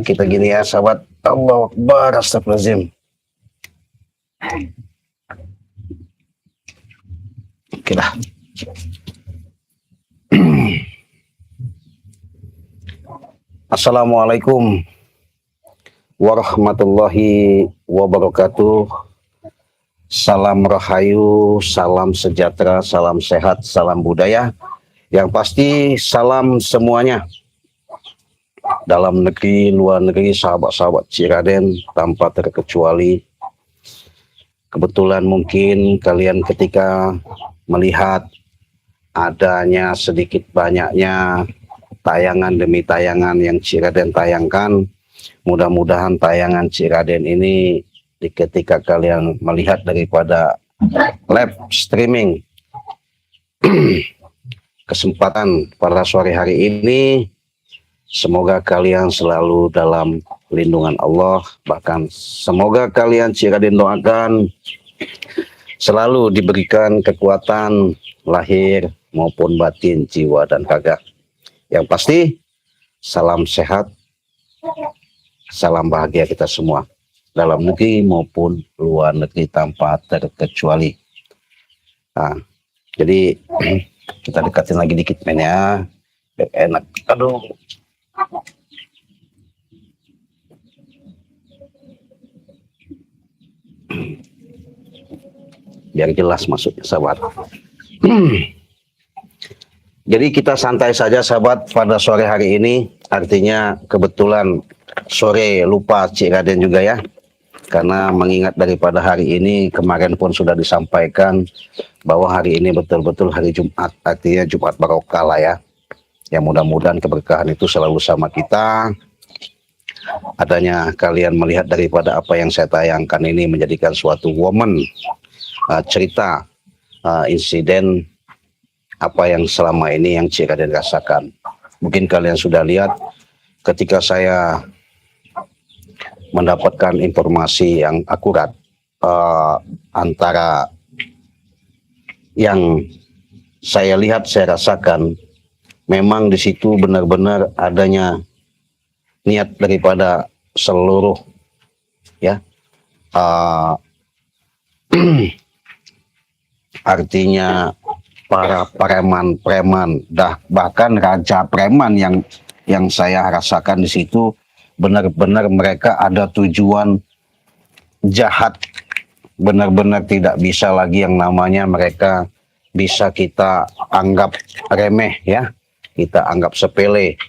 Kita gini ya sahabat. Allah Akbar, astagfirullahaladzim. Oke dah. Assalamualaikum warahmatullahi wabarakatuh. Salam rahayu, salam sejahtera, salam sehat, salam budaya. Yang pasti salam semuanya. Dalam negeri, luar negeri, sahabat-sahabat Ciraden tanpa terkecuali. Kebetulan mungkin kalian ketika melihat adanya sedikit banyaknya tayangan demi tayangan yang Ciraden tayangkan, mudah-mudahan tayangan Ciraden ini ketika kalian melihat daripada live streaming kesempatan pada sore hari ini, semoga kalian selalu dalam lindungan Allah, bahkan semoga kalian Ciraden doakan selalu diberikan kekuatan lahir maupun batin, jiwa dan raga. Yang pasti salam sehat, salam bahagia kita semua, dalam negeri maupun luar negeri tanpa terkecuali. Nah, jadi kita dekatin lagi dikit men ya, biar enak. Aduh. Biar jelas maksudnya sahabat. Jadi kita santai saja sahabat pada sore hari ini, artinya kebetulan sore lupa Ciraden juga ya, karena mengingat daripada hari ini kemarin pun sudah disampaikan bahwa hari ini betul-betul hari Jumat, artinya Jumat barokah lah ya. Ya mudah-mudahan keberkahan itu selalu sama kita. Adanya kalian melihat daripada apa yang saya tayangkan ini menjadikan suatu momen cerita insiden apa yang selama ini yang Ciraden rasakan. Mungkin kalian sudah lihat ketika saya mendapatkan informasi yang akurat antara yang saya lihat, saya rasakan, memang di situ benar-benar adanya niat daripada seluruh ya artinya para preman, bahkan raja preman yang saya rasakan di situ, benar-benar mereka ada tujuan jahat, benar-benar tidak bisa lagi yang namanya mereka bisa kita anggap remeh ya, kita anggap sepele.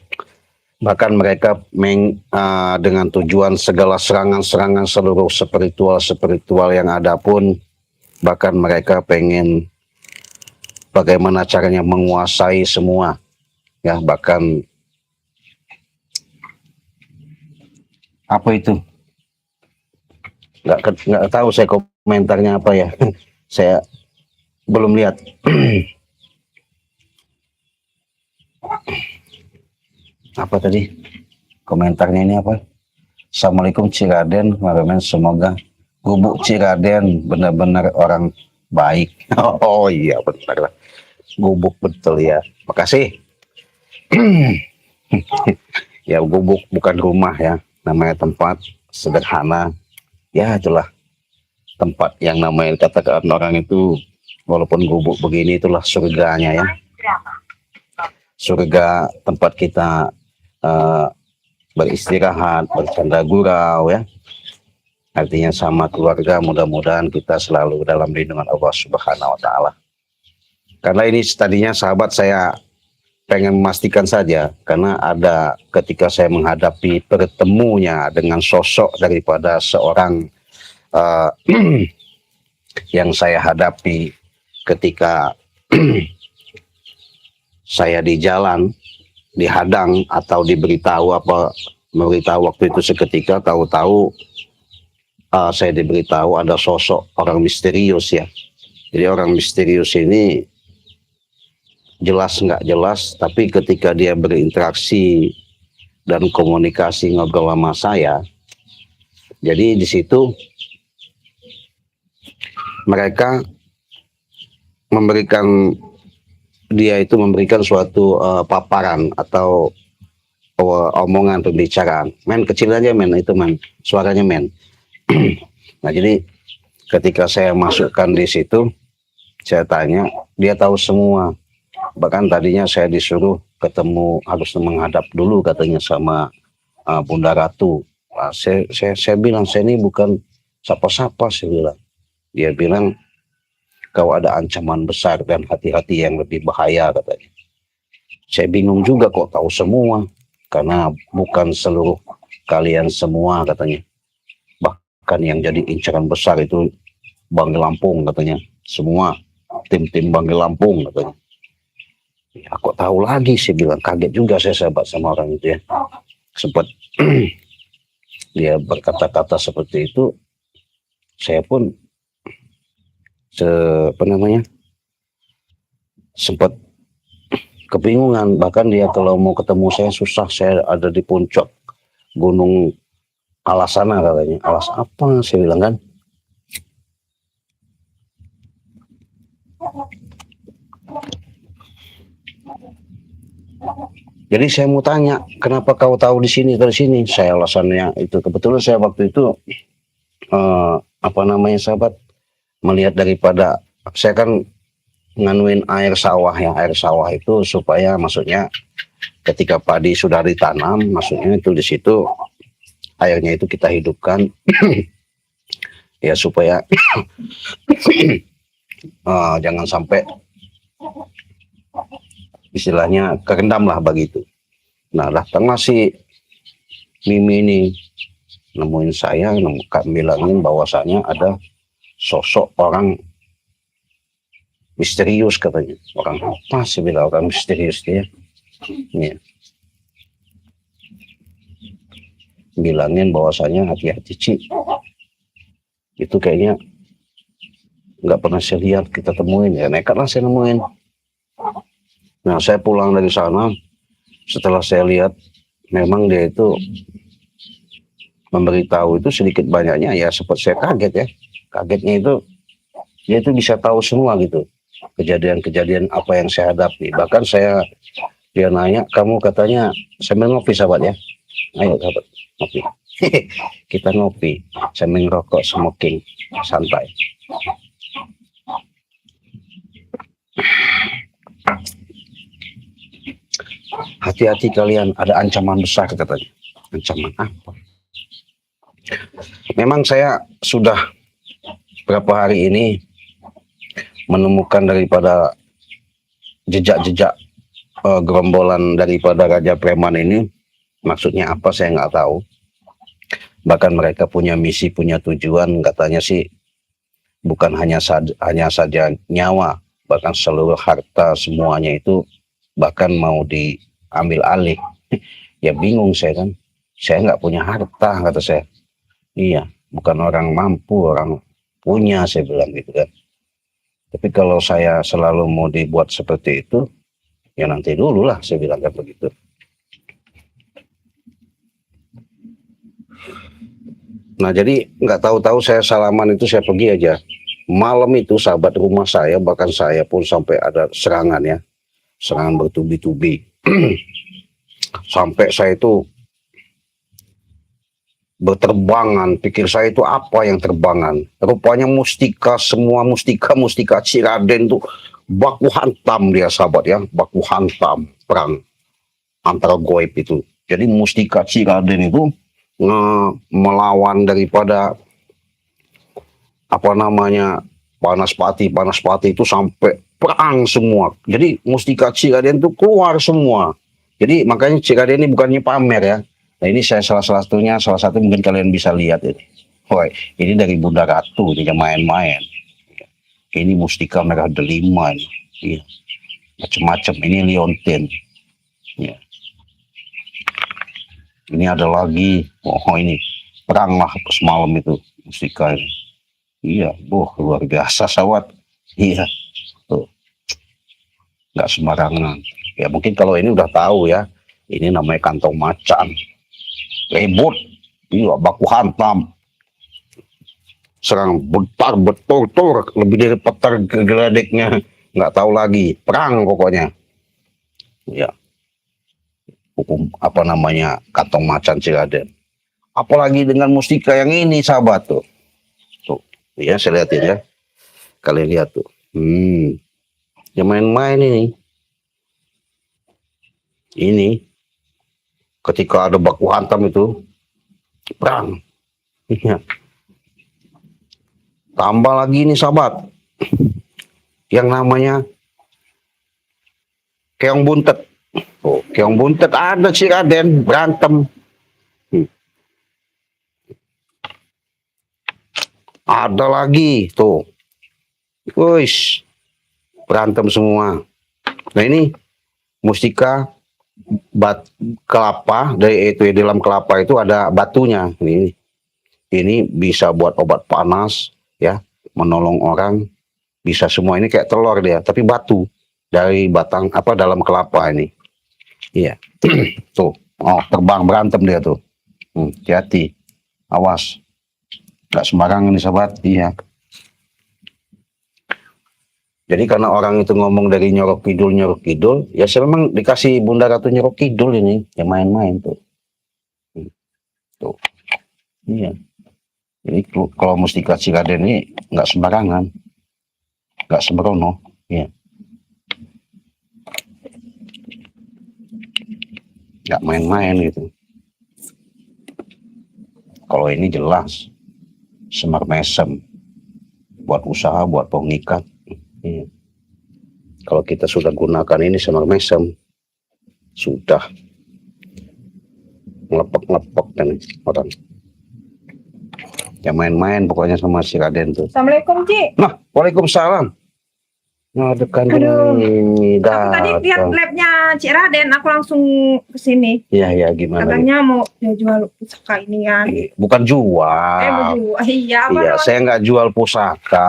Bahkan mereka dengan tujuan segala serangan-serangan seluruh spiritual yang ada pun, bahkan mereka pengen bagaimana caranya menguasai semua ya, bahkan apa itu nggak tahu saya komentarnya apa ya. Saya belum lihat. Apa tadi komentarnya ini apa? Assalamualaikum Ciraden, semoga Gubuk Ciraden benar-benar orang baik. Oh iya benar lah, Gubuk betul ya, makasih. Ya Gubuk bukan rumah ya, namanya tempat sederhana ya, itulah tempat yang namanya katakan orang itu walaupun gubuk begini itulah surganya ya, surga tempat kita beristirahat, bercanda gurau ya, artinya sama keluarga. Mudah-mudahan kita selalu dalam lindungan Allah Subhanahu wa Ta'ala. Karena ini tadinya sahabat saya pengen memastikan saja, karena ada ketika saya menghadapi bertemunya dengan sosok daripada seorang yang saya hadapi ketika saya di jalan dihadang atau diberitahu waktu itu seketika, tahu-tahu saya diberitahu ada sosok orang misterius ya. Jadi orang misterius ini jelas nggak jelas, tapi ketika dia berinteraksi dan komunikasi ngobrol sama saya, jadi di situ mereka memberikan dia itu memberikan suatu paparan atau omongan pembicaraan. Men, kecil aja men, itu men, suaranya men. Nah jadi ketika saya masukkan di situ, saya tanya, dia tahu semua. Bahkan tadinya saya disuruh ketemu, harus menghadap dulu katanya sama Bunda Ratu. Nah, saya bilang, saya ini bukan siapa-siapa, saya bilang. Dia bilang, kau ada ancaman besar dan hati-hati yang lebih bahaya, katanya. Saya bingung juga kok tahu semua, karena bukan seluruh kalian semua, katanya. Bahkan yang jadi incaran besar itu Bangge Lampung, katanya. Semua tim-tim Bangge Lampung, katanya. Ya, kok tahu lagi, saya bilang. Kaget juga saya sahabat sama orang itu ya. Sempat dia berkata-kata seperti itu, saya pun sempat kebingungan. Bahkan dia kalau mau ketemu saya susah, saya ada di puncak gunung Alasana katanya. Alas apa, saya bilang kan. Jadi saya mau tanya, kenapa kau tahu di sini dari sini? Saya alasannya itu, kebetulan saya waktu itu sahabat, melihat daripada saya kan nganuin air sawah ya. Air sawah itu supaya maksudnya ketika padi sudah ditanam, maksudnya itu di situ airnya itu kita hidupkan ya supaya jangan sampai istilahnya kerendam lah begitu. Nah datanglah si Mimi ini nemuin saya, bilangin bahwasanya ada sosok orang misterius katanya. Orang apa sih, bilang orang misterius dia. Ya. Bilangin bahwasanya hati-hati Ci, itu kayaknya nggak pernah saya lihat, kita temuin ya. Nekatlah saya nemuin. Nah saya pulang dari sana, setelah saya lihat memang dia itu memberitahu itu sedikit banyaknya ya, sempat saya kaget ya. Kagetnya itu dia itu bisa tahu semua gitu, kejadian-kejadian apa yang saya hadapi. Bahkan dia nanya, kamu katanya sambil ngopi sahabat ya, ayo sahabat ngopi. Kita ngopi sambil ngerokok, smoking santai. Hati-hati kalian, ada ancaman besar katanya. Ancaman apa? Memang saya sudah beberapa hari ini menemukan daripada jejak-jejak gerombolan daripada Raja Preman ini. Maksudnya apa saya nggak tahu. Bahkan mereka punya misi, punya tujuan, katanya sih bukan hanya saja nyawa, bahkan seluruh harta semuanya itu bahkan mau diambil alih. Ya bingung saya kan, saya nggak punya harta, kata saya. Iya, bukan orang mampu, orang punya, saya bilang gitu kan. Tapi kalau saya selalu mau dibuat seperti itu, ya nanti dulu lah, saya bilang kan begitu. Nah jadi nggak tahu-tahu saya salaman itu, saya pergi aja. Malam itu sahabat, rumah saya, bahkan saya pun sampai ada serangan ya. Serangan bertubi-tubi. Sampai saya itu berterbangan, pikir saya itu apa yang terbangan. Rupanya mustika, semua mustika Ciraden tuh baku hantam dia sahabat ya. Baku hantam perang antara goib itu. Jadi mustika Ciraden itu melawan daripada Panaspati itu sampai perang semua. Jadi mustika Ciraden itu keluar semua. Jadi makanya Ciraden ini bukannya pamer ya. Nah ini saya salah satu mungkin kalian bisa lihat ini. Woi, ini dari Bunda Ratu, tidak main-main. Ini mustika merah delima ini. Iya. Macam-macam, ini liontin. Ya. Ini ada lagi, ini perang lah semalam itu mustika ini. Iya, luar biasa sahabat. Iya, tuh, nggak sembarangan. Ya mungkin kalau ini udah tahu ya, ini namanya kantong macan. Ribut, iya, baku hantam. Serang betar betul lebih dari petar geledeknya nggak tahu lagi, perang pokoknya. Ya, hukum apa namanya kantong macan Ciraden. Apalagi dengan mustika yang ini, sahabat tuh. Tuh, ya saya lihatin ya. Kalian lihat tuh. Ya main-main ini. Ini ketika ada baku hantam itu perang. Ya. Tambah lagi nih sahabat, yang namanya keong buntet. Oh, keong buntet ada si Raden berantem. Ada lagi tuh. Wush, berantem semua. Nah ini mustika kelapa, dari itu di dalam kelapa itu ada batunya. Ini bisa buat obat panas, ya, menolong orang, bisa semua. Ini kayak telur dia, tapi batu dari batang apa dalam kelapa ini. Iya, tuh, oh terbang berantem dia tuh. Hati-hati, awas, nggak sembarangan nih sahabat. Iya. Jadi karena orang itu ngomong dari Nyorok Kidul, ya saya memang dikasih Bunda Ratu Nyorok Kidul ini, yang main-main tuh. Tuh, iya. Jadi kalau mustika Ciraden ini nggak sembarangan, nggak sembrono, ya. Nggak main-main gitu. Kalau ini jelas semar mesem, buat usaha, buat pengikat. Ya. Kalau kita sudah gunakan ini semar mesem, sudah ngelepek-ngelepek kan orang. Ya main-main pokoknya sama si Raden tuh. Assalamualaikum, Ci. Nah, waalaikumsalam. Nah, dekan ini. Aku tadi lihat labnya Cik Raden, aku langsung ke sini. Iya, gimana? Katanya mau jual pusaka ini kan. Bukan jual. Iya, saya nggak jual pusaka.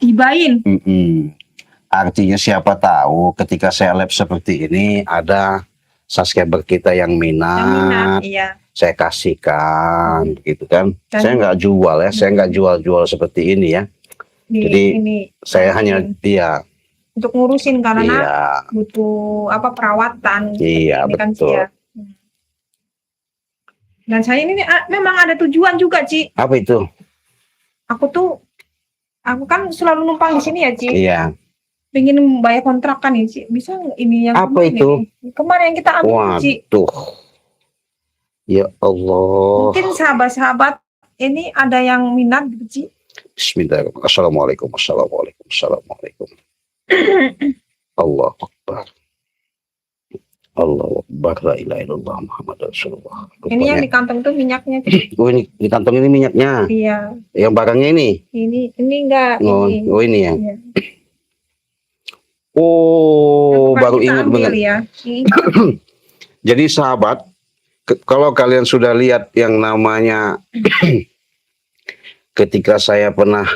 Hibain. Artinya siapa tahu ketika saya lab seperti ini ada subscriber kita yang minat. Iya. Saya kasihkan, gitu kan. Saya nggak jual ya, saya nggak jual-jual seperti ini ya. Jadi saya hanya untuk ngurusin karena butuh perawatan. Iya, betul. Kan, dan saya ini memang ada tujuan juga, Ci. Apa itu? Aku kan selalu numpang di sini ya, Ci. Iya. Pengen bayar kontrakan nih, Ci. Bisa ini yang apa itu? Kemarin yang kita ambil, Ci. Waduh. Ya Allah. Mungkin sahabat-sahabat ini ada yang minat gitu, Ci. Bismillahirrahmanirrahim. Assalamualaikum. Allah Akbar. Allah Akbar. La ilaha illallah Muhammad Rasulullah. Ini yang di kantong tuh minyaknya. Oh, ini di kantong ini minyaknya. Iya. Yang barangnya ini. Ini enggak. Oh, ini ya. Iya. Oh, baru ingat banget. Ya. Jadi sahabat, kalau kalian sudah lihat yang namanya ketika saya pernah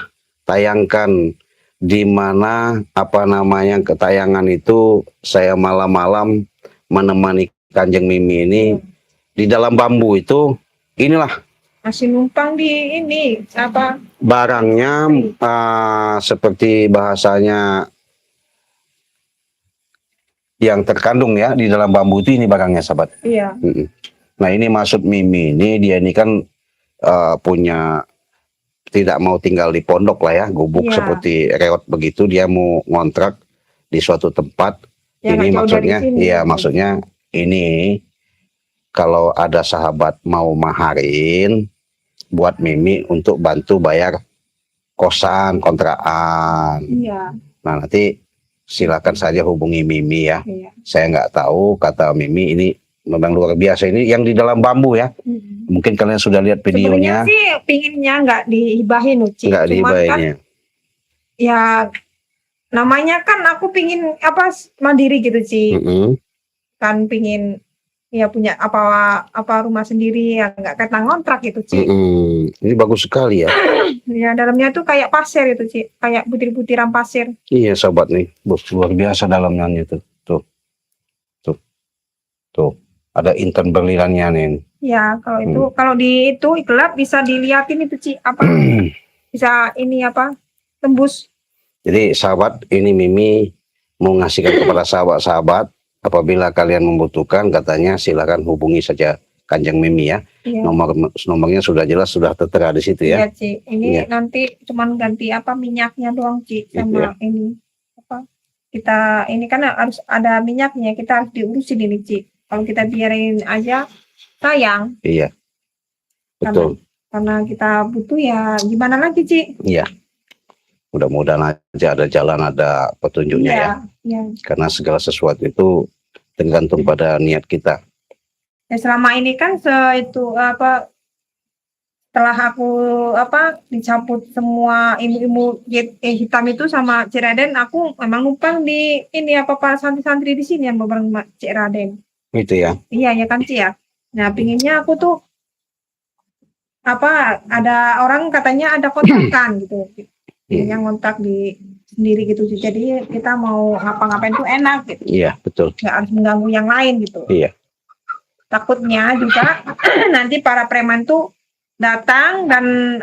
tayangkan di mana ketayangan itu saya malam-malam menemani Kanjeng Mimi ini di dalam bambu itu, inilah masih numpang di ini barangnya seperti bahasanya yang terkandung ya di dalam bambu itu, ini barangnya sahabat. Iya. Nah ini maksud Mimi ini, dia ini kan punya, tidak mau tinggal di pondok lah ya, gubuk seperti reot begitu, dia mau ngontrak di suatu tempat. Ya, ini maksudnya, iya maksudnya ini kalau ada sahabat mau maharin buat Mimi untuk bantu bayar kosan, kontrakan. Iya. Nah nanti silakan saja hubungi Mimi ya. Iya. Saya nggak tahu, kata Mimi ini memang luar biasa, ini yang di dalam bambu ya. Mungkin kalian sudah lihat videonya. Sebenarnya sih pinginnya nggak dihibahin, Uci. Nggak dihibahin kan, ya namanya kan aku pingin mandiri gitu, Ci. Kan pingin ya punya rumah sendiri yang nggak kena ngontrak gitu, Ci. Ini bagus sekali ya. Ya dalamnya tuh kayak pasir gitu, Ci. Kayak butir-butiran pasir. Iya sobat nih, luar biasa dalamnya tuh. Tuh. Ada intan berliannya nih. Ya, kalau di itu gelap bisa dilihatin itu, Ci, bisa ini tembus Jadi sahabat, ini Mimi mau ngasihkan kepada sahabat-sahabat, apabila kalian membutuhkan, katanya silakan hubungi saja Kanjeng Mimi ya. Iya. Nomornya sudah jelas, sudah tertera di situ ya. Iya, Ci. Ini Iya. nanti cuman ganti minyaknya doang, Ci, Gitu sama ya. ini kita ini kan harus ada minyaknya, kita harus diurusin ini, Ci. Kalau kita biarin aja sayang. Iya. Betul. Karena kita butuh ya gimana lagi, Ci? Iya. Mudah-mudahan aja ada jalan, ada petunjuknya ya. Iya. Karena segala sesuatu itu tergantung pada niat kita. Ya selama ini kan setelah aku dicabut semua ilmu hitam itu sama Cik Raden, aku memang numpang di ini para santri-santri di sini yang bareng Cik Raden. Itu ya. Iya ya kan, Cik ya. Nah, pinginnya aku tuh ada orang katanya ada kontrakan gitu. Yang ngontak di sendiri gitu. Jadi kita mau ngapa-ngapain tuh enak gitu. Iya, betul. Nggak harus mengganggu yang lain gitu. Iya. Takutnya juga nanti para preman tuh datang dan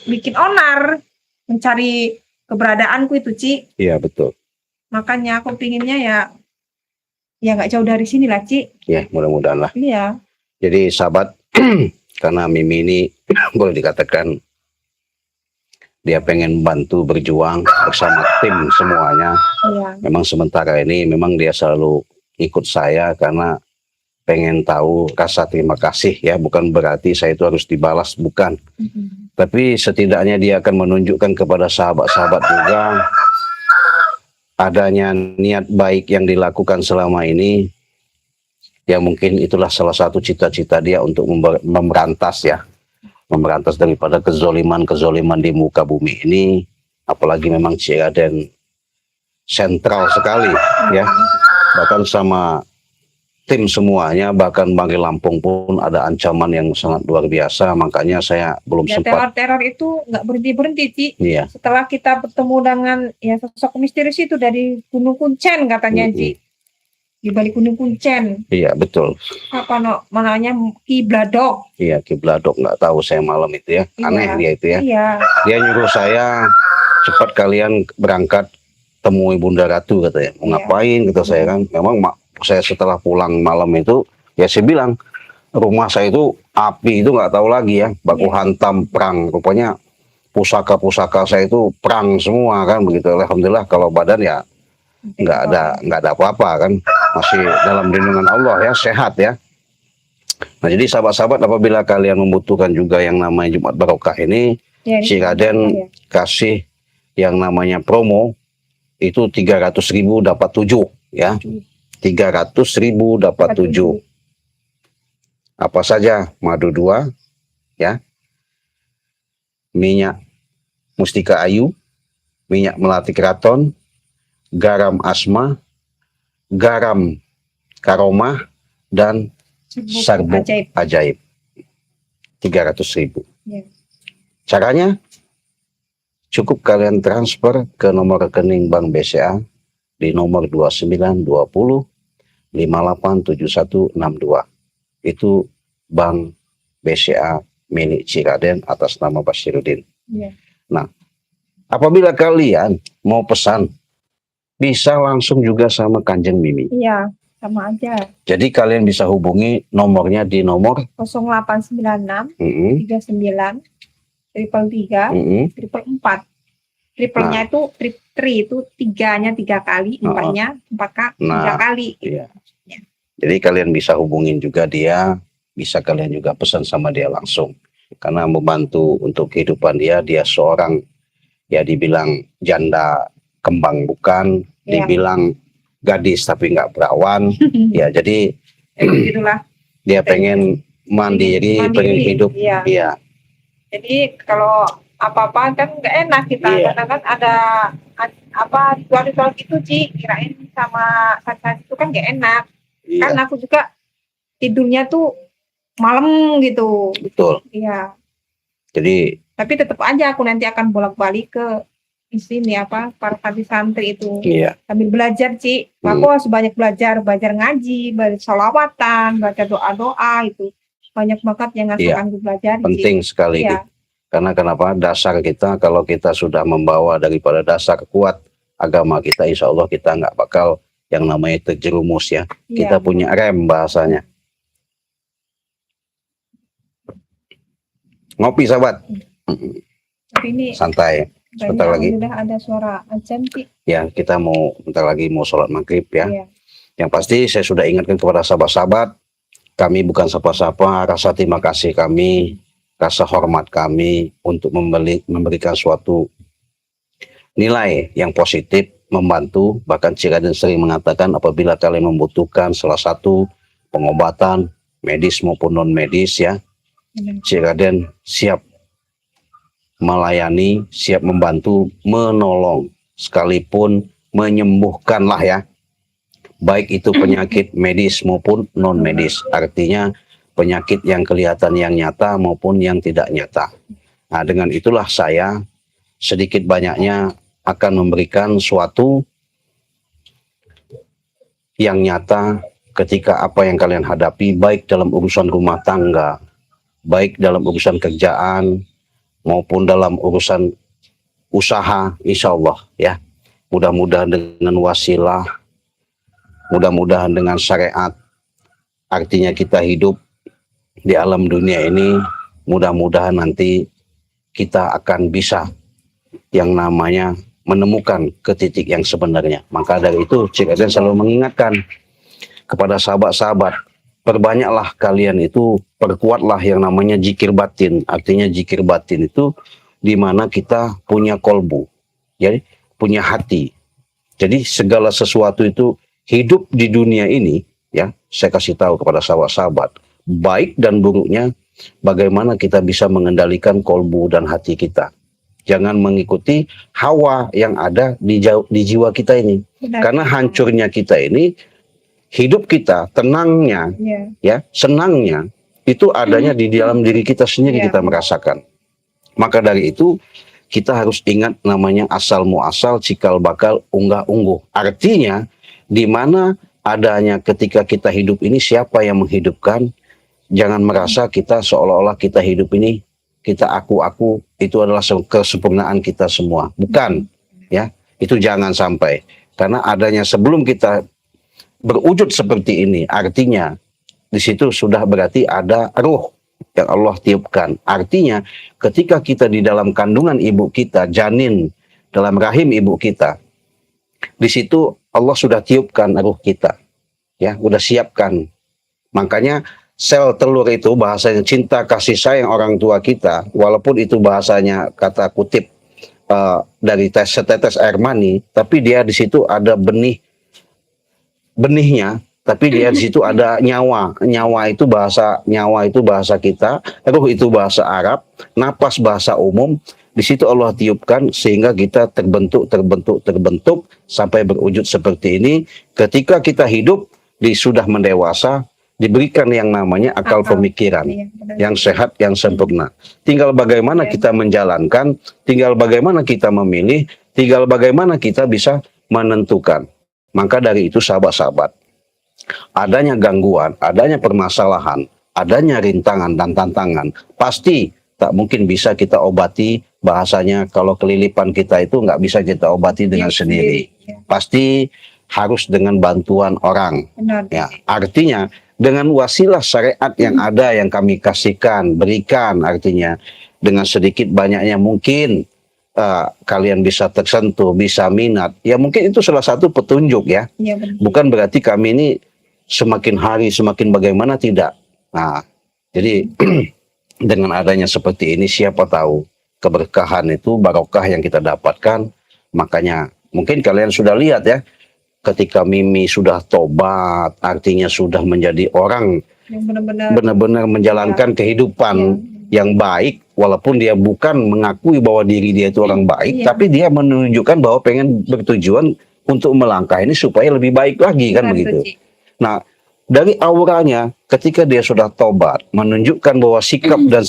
bikin onar, mencari keberadaanku itu, Ci. Iya, betul. Makanya aku pinginnya ya nggak jauh dari sini lah, Ci. Ya, mudah-mudahan lah. Iya. Jadi sahabat, karena Mimi ini boleh dikatakan dia pengen bantu berjuang bersama tim semuanya. Iya. Memang sementara ini memang dia selalu ikut saya karena pengen tahu rasa terima kasih ya, bukan berarti saya itu harus dibalas, bukan. Tapi setidaknya dia akan menunjukkan kepada sahabat-sahabat juga adanya niat baik yang dilakukan selama ini. Ya mungkin itulah salah satu cita-cita dia untuk memberantas ya. Memberantas daripada kezoliman di muka bumi ini, apalagi memang Cik Raden sentral sekali ya, bahkan sama tim semuanya, bahkan Bangke Lampung pun ada ancaman yang sangat luar biasa, makanya saya belum ya, sempat. Teror itu nggak berhenti Ci. Iya. Setelah kita bertemu dengan sosok misterius itu dari Gunung Kuncen katanya, Ci. Di balik Gunung Kuncen. Iya, betul. Namanya Ki Bladok. Iya, Ki Bladok, nggak tahu saya malam itu ya. Aneh dia itu ya. Iya. Dia nyuruh saya cepat kalian berangkat temui Bunda Ratu katanya. Mau ngapain kata saya kan. Memang saya setelah pulang malam itu ya saya bilang rumah saya itu api itu nggak tahu lagi ya. Baku hantam perang. Rupanya pusaka-pusaka saya itu perang semua kan begitu. Alhamdulillah kalau badan ya nggak ada apa-apa kan, masih dalam lindungan Allah ya, sehat ya. Nah jadi sahabat-sahabat, apabila kalian membutuhkan juga yang namanya Jumat Barokah ini, Cik Raden kasih yang namanya promo itu 300.000 dapat 7 ya, 300.000 dapat 7. Apa saja? Madu 2 ya, minyak mustika ayu, minyak melati keraton, garam asma, garam karomah, dan serbuk ajaib. 300.000. Ya. Caranya cukup kalian transfer ke nomor rekening Bank BCA di nomor 2920 587162. Itu Bank BCA milik Cik Raden atas nama Basyirudin. Ya. Nah, apabila kalian mau pesan, bisa langsung juga sama Kanjeng Mimi. Iya, sama aja. Jadi kalian bisa hubungi nomornya di nomor 0896 39 333 444. Triplenya itu itu 3-nya 3 kali, 4-nya 4 kali. Iya. Jadi kalian bisa hubungin juga dia, bisa kalian juga pesan sama dia langsung. Karena membantu untuk kehidupan dia seorang ya dibilang janda kembang bukan, dibilang gadis tapi nggak perawan, ya jadi itulah. Dia pengen mandiri, pengen hidup, iya. Jadi kalau apa-apa kan nggak enak kita, karena kan ada ritual gitu Ci, kirain sama saat itu kan nggak enak, kan aku juga tidurnya tuh malam gitu. Betul. Iya. Jadi. Tapi tetap aja aku nanti akan bolak-balik ke sini para santri itu. Iya. Sambil belajar Ci, aku harus banyak belajar ngaji, belajar sholawatan, baca doa-doa itu banyak banget yang akan aku belajar. Penting sekali. Iya. Karena kenapa? Dasar kita, kalau kita sudah membawa daripada dasar kuat agama kita, insya Allah kita nggak bakal yang namanya terjerumus ya. Kita punya rem bahasanya. Ngopi sahabat. Tapi ini Santai. Sebentar lagi. Sudah ada suara azan Ci. Ya, kita mau bentar lagi mau sholat maghrib ya. Iya. Yang pasti saya sudah ingatkan kepada sahabat-sahabat, kami bukan siapa-siapa, rasa terima kasih kami, rasa hormat kami untuk memberikan suatu nilai yang positif, membantu. Bahkan Cik Raden sering mengatakan apabila kalian membutuhkan salah satu pengobatan medis maupun non medis ya, Cik Raden siap melayani, siap membantu, menolong, sekalipun menyembuhkan lah ya, baik itu penyakit medis maupun non medis, artinya penyakit yang kelihatan yang nyata maupun yang tidak nyata. Nah, dengan itulah saya sedikit banyaknya akan memberikan suatu yang nyata ketika apa yang kalian hadapi, baik dalam urusan rumah tangga, baik dalam urusan kerjaan, maupun dalam urusan usaha, insya Allah ya. Mudah-mudahan dengan wasilah, mudah-mudahan dengan syariat, artinya kita hidup di alam dunia ini, mudah-mudahan nanti kita akan bisa yang namanya menemukan ke titik yang sebenarnya. Maka dari itu Cik Raden selalu mengingatkan kepada sahabat-sahabat, perbanyaklah kalian itu, perkuatlah yang namanya zikir batin. Artinya zikir batin itu di mana kita punya kolbu, jadi punya hati. Jadi segala sesuatu itu hidup di dunia ini ya, saya kasih tahu kepada sahabat-sahabat, baik dan buruknya bagaimana kita bisa mengendalikan kolbu dan hati kita. Jangan mengikuti hawa yang ada di jiwa kita ini. Karena hancurnya kita ini, hidup kita, tenangnya, ya, senangnya, itu adanya di dalam diri kita sendiri, kita merasakan. Maka dari itu, kita harus ingat namanya asal muasal, cikal bakal, unggah ungguh. Artinya, di mana adanya ketika kita hidup ini, siapa yang menghidupkan? Jangan merasa kita seolah-olah kita hidup ini, kita aku, itu adalah kesempurnaan kita semua. Bukan, ya, itu jangan sampai. Karena adanya sebelum kita berwujud seperti ini, artinya di situ sudah berarti ada ruh yang Allah tiupkan. Artinya ketika kita di dalam kandungan ibu kita, janin dalam rahim ibu kita, di situ Allah sudah tiupkan ruh kita, ya, udah siapkan. Makanya sel telur itu bahasanya cinta kasih sayang orang tua kita, walaupun itu bahasanya kata kutip dari setetes air mani, tapi dia di situ ada benihnya, tapi dia di situ ada nyawa. Nyawa itu bahasa kita, ruh itu bahasa Arab, napas bahasa umum. Di situ Allah tiupkan sehingga kita terbentuk sampai berwujud seperti ini. Ketika kita hidup sudah mendewasa, diberikan yang namanya akal pemikiran yang sehat, yang sempurna. Tinggal bagaimana kita menjalankan, tinggal bagaimana kita memilih, tinggal bagaimana kita bisa menentukan. Maka dari itu sahabat-sahabat, adanya gangguan, adanya permasalahan, adanya rintangan dan tantangan, pasti tak mungkin bisa kita obati. Bahasanya kalau kelilipan kita itu nggak bisa kita obati dengan sendiri. Pasti harus dengan bantuan orang. Ya, artinya dengan wasilah syariat yang ada, yang kami kasihkan, berikan, artinya dengan sedikit banyaknya mungkin kalian bisa tersentuh, bisa minat. Ya mungkin itu salah satu petunjuk ya. Bukan berarti kami ini semakin hari semakin bagaimana, tidak. Nah, jadi dengan adanya seperti ini, siapa tahu keberkahan itu, barokah yang kita dapatkan. Makanya mungkin kalian sudah lihat ya, ketika Mimi sudah tobat, artinya sudah menjadi orang yang benar-benar menjalankan kehidupan yang baik, walaupun dia bukan mengakui bahwa diri dia itu orang baik, tapi dia menunjukkan bahwa pengen bertujuan untuk melangkah ini supaya lebih baik lagi, kan begitu. Nah, dari auranya ketika dia sudah tobat, menunjukkan bahwa sikap dan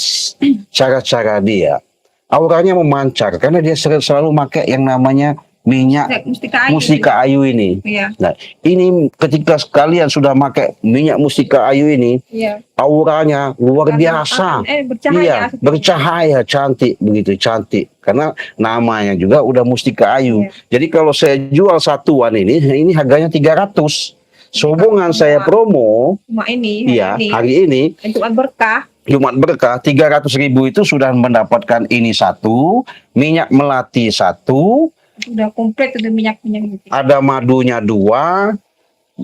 cara-cara dia, auranya memancar karena dia selalu pakai yang namanya minyak Mustika ayu. mustika ayu ini. Iya, Nah, ini ketika kalian sudah pakai minyak mustika ayu ini, iya. auranya luar biasa. Bercahaya. Iya, bercahaya, cantik, begitu cantik. Karena namanya juga udah mustika ayu. Iya. Jadi kalau saya jual satuan ini harganya 300. Sobongan saya promo, Cuma ini, iya, hari ini untuk berkah. Jumat Berkah 300.000 itu sudah mendapatkan ini satu, minyak melati satu, Udah komplit udah minyak-minyak gitu. ada madunya dua,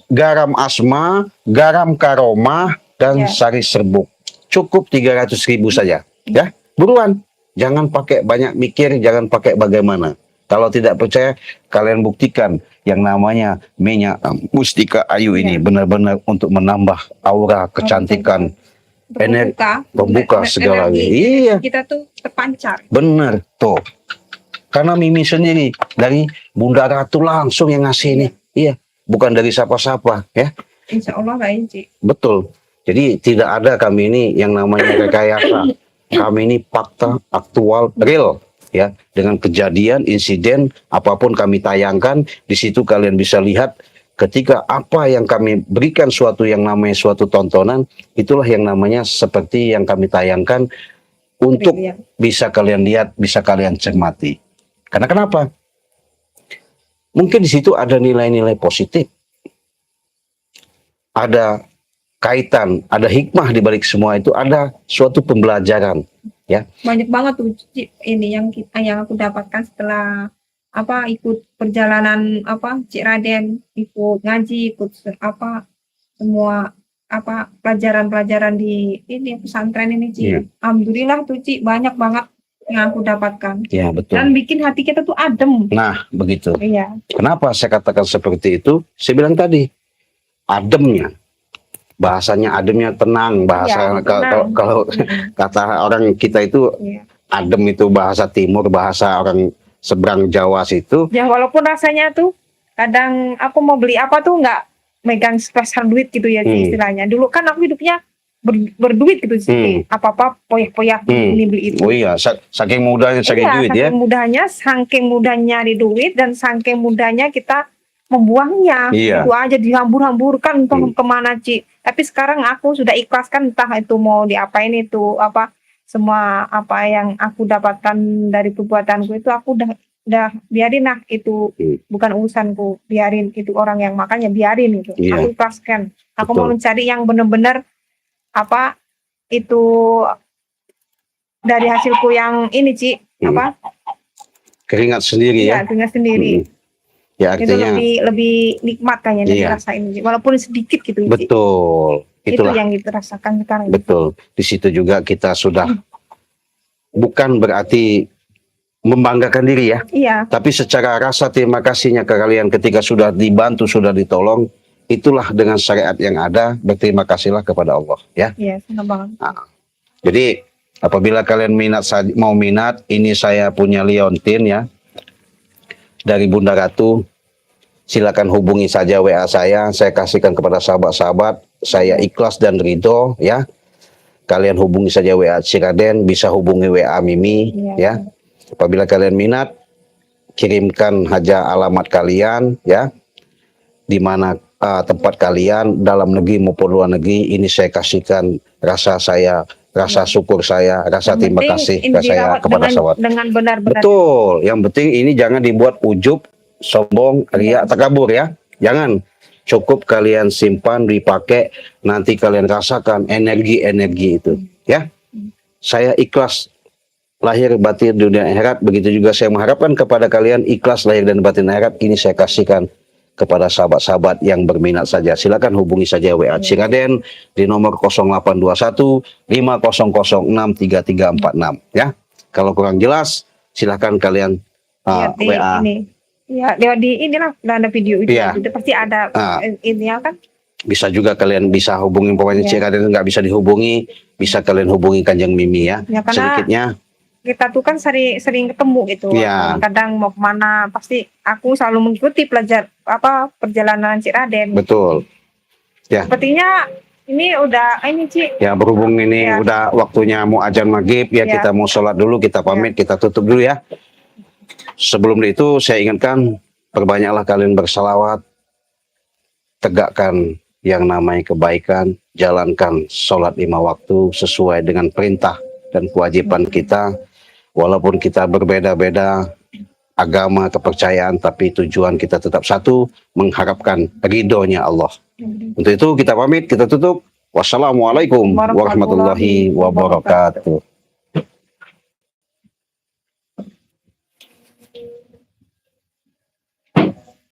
garam asma, garam karomah, dan Ya. sari serbuk. Cukup 300.000 saja. Ya, buruan. Jangan pakai banyak mikir, jangan pakai bagaimana. Kalau tidak percaya, kalian buktikan yang namanya minyak mustika ayu ini benar-benar untuk menambah aura kecantikan, pembuka segalanya. Iya, Kita tuh terpancar. benar tuh. Karena Mimi sendiri dari Bunda Ratu langsung yang ngasih ini. Iya, bukan dari siapa-siapa ya. Insya Allah lain Ci. Betul. Jadi tidak ada kami ini yang namanya rekayasa. Kami ini fakta aktual real ya, dengan kejadian, insiden apapun kami tayangkan, di situ kalian bisa lihat ketika apa yang kami berikan suatu yang namanya suatu tontonan, itulah yang namanya seperti yang kami tayangkan untuk Iya. bisa kalian lihat, bisa kalian cermati. Karena kenapa? Mungkin di situ ada nilai-nilai positif. Ada kaitan, ada hikmah di balik semua itu, ada suatu pembelajaran, ya. Banyak banget tuh Ci, ini yang aku dapatkan setelah ikut perjalanan Cik Raden, ikut ngaji, ikut semua pelajaran-pelajaran di ini pesantren ini Ci. Iya. Alhamdulillah tuh Ci, banyak banget yang aku dapatkan. Ya, betul. Dan bikin hati kita tuh adem. Nah, begitu. Iya. Kenapa saya katakan seperti itu? Saya bilang tadi, ademnya. Bahasanya ademnya tenang, bahasa Iya, tenang. kalau kata orang kita itu Iya. adem itu bahasa timur, bahasa orang seberang Jawa situ. Ya walaupun rasanya tuh kadang aku mau beli apa tuh nggak megang spesial duit gitu ya Ci, istilahnya. Dulu kan aku hidupnya berduit gitu sih. Apa-apa poyak-poyak ini beli itu. Oh iya, saking mudahnya cari Iya, duit ya. saking mudahnya di duit dan saking mudahnya kita membuangnya. Iya. Itu aja dihambur-hamburkan entah kemana Ci. Tapi sekarang aku sudah ikhlaskan, entah itu mau diapain itu semua apa yang aku dapatkan dari perbuatanku itu aku udah biarin lah, itu bukan urusanku, biarin itu orang yang makannya, biarin itu. Iya. Aku ikhlaskan. Aku Betul. mau mencari yang benar-benar itu dari hasilku yang ini Ci, Keringat sendiri ya. dengan sendiri. Ya Itu artinya lebih nikmat kayaknya Iya. dirasain Ci. Walaupun sedikit gitu Ci. betul. Itu Itulah. yang kita rasakan sekarang. Betul. Di situ juga kita sudah bukan berarti membanggakan diri ya, Iya, tapi secara rasa terima kasihnya ke kalian ketika sudah dibantu, sudah ditolong, itulah dengan syariat yang ada, berterima kasihlah kepada Allah ya. iya, senang banget. Jadi apabila kalian mau minat, ini saya punya liontin ya dari Bunda Ratu. Silakan hubungi saja WA saya kasihkan kepada sahabat-sahabat. Saya ikhlas dan ridho ya. Kalian hubungi saja WA Ciraden, bisa hubungi WA Mimi ya. Apabila kalian minat, kirimkan aja alamat kalian ya. Di mana tempat kalian dalam negeri maupun luar negeri, ini saya kasihkan rasa syukur saya, rasa terima kasih saya kepada sahabat. Dengan benar-benar. Betul. Yang penting ini jangan dibuat ujub, sombong, riak, takabur ya. Jangan. Cukup kalian simpan, dipakai, nanti kalian rasakan energi-energi itu ya. Saya ikhlas lahir batin dunia akhirat, begitu juga saya mengharapkan kepada kalian ikhlas lahir dan batin akhirat. Ini saya kasihkan kepada sahabat-sahabat yang berminat saja. Silakan hubungi saja WA Ciraden di nomor 0821 5006 3346 ya. Kalau kurang jelas silakan kalian WA. Ini. Ya, di inilah ada video itu. Iya. Itu pasti ada ini ya kan. Bisa juga kalian bisa hubungi, pokoknya Ciraden nggak bisa dihubungi, bisa kalian hubungi Kanjeng Mimi ya. Ya, karena sedikitnya kita tuh kan sering ketemu gitu. Iya. Kadang mau kemana pasti aku selalu mengikuti perjalanan Cik Raden. betul ya. Sepertinya ini udah ini Ci. Ya berhubung ini udah waktunya mau azan maghrib ya, Ya. kita mau sholat dulu, kita pamit, kita tutup dulu ya. Sebelum itu saya ingatkan, perbanyaklah kalian bersalawat, tegakkan yang namanya kebaikan, jalankan sholat 5 waktu sesuai dengan perintah dan kewajiban kita, walaupun kita berbeda-beda agama, kepercayaan, tapi tujuan kita tetap satu, mengharapkan ridhonya Allah. Untuk itu kita pamit, kita tutup. Wassalamualaikum warahmatullahi wabarakatuh.